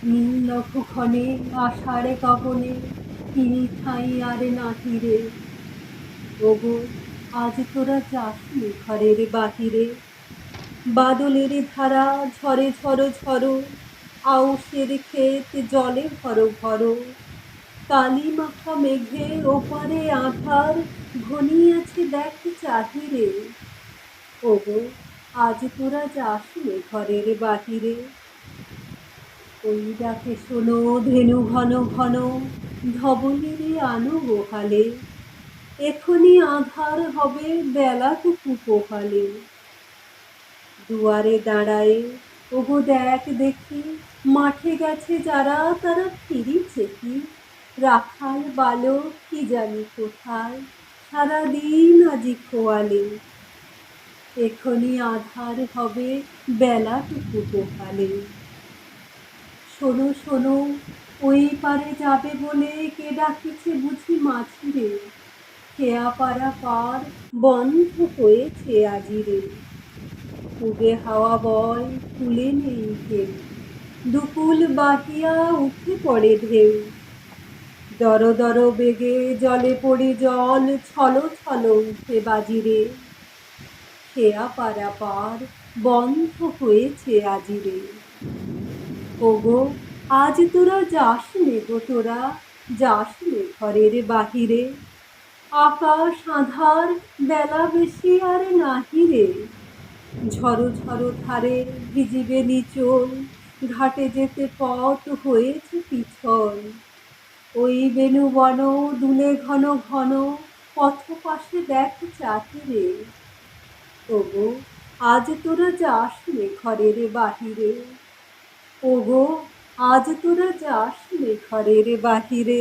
নীল নভোক্ষণে আষাঢ়ে গগনে তিল ঠাঁই আর নাহিরে। ওগো আজ তোরা যাসনি ঘরের বাহিরে। বাদলের ধারা ঝরে ঝরো ঝরো, আউশের ক্ষেত জলে ভরো ভরো। কালি মাখা মেঘে ওপারে আঁধার ঘনিয়েছে দেখ চাহিরে। ওগো আজ তোরা যাসনি ঘরের বাহিরে। ওই ডাকে শোনো ধেনু ঘন ঘন, ধবলিরে আনো গোহালে। এখনি আঁধার হবে বেলাটুকু পোহালে। দুয়ারে দাঁড়ায়ে ওগো দেখ দেখি, মাঠে গেছে যারা তারা ফিরিছে কি। রাখাল বালক কি জানি কোথায়, সারাদিন আজি খোয়ালে। এখনি আঁধার হবে বেলাটুকু পোহালে। শোনো শোনো, ওই পারে যাবে বলে কে ডাকিছে বুঝি মাঝিরে। খেয়াপাড়া পার বন্ধ হয়েছে আজিরে। পুবে হাওয়া বয় কূলে নেই কেউ, দুকুল বাহিয়া উঠে পড়ে ঢেউ। দর দর বেগে জলে পড়ে জল ছলো ছলো উঠে বাজিরে। খেয়াপাড়া পার বন্ধ হয়েছে আজিরে। ওগো আজ তোরা যাসনে গো তোরা, যাসনে ঘরের বাহিরে। আকাশ আঁধার বেলা বেশি আর নাহিরে। ঝরো ঝরো ধারে ভিজিবে নিচল, ঘাটে যেতে পথ হয়েছে পিছল। ওই বেণুবন দুলে ঘন ঘন, পথ পাশে দেখ চাহিরে। ওগো আজ তোরা যাসনে ঘরের বাহিরে। ওগো আজ তোরা যাসনে ঘরের বাহিরে।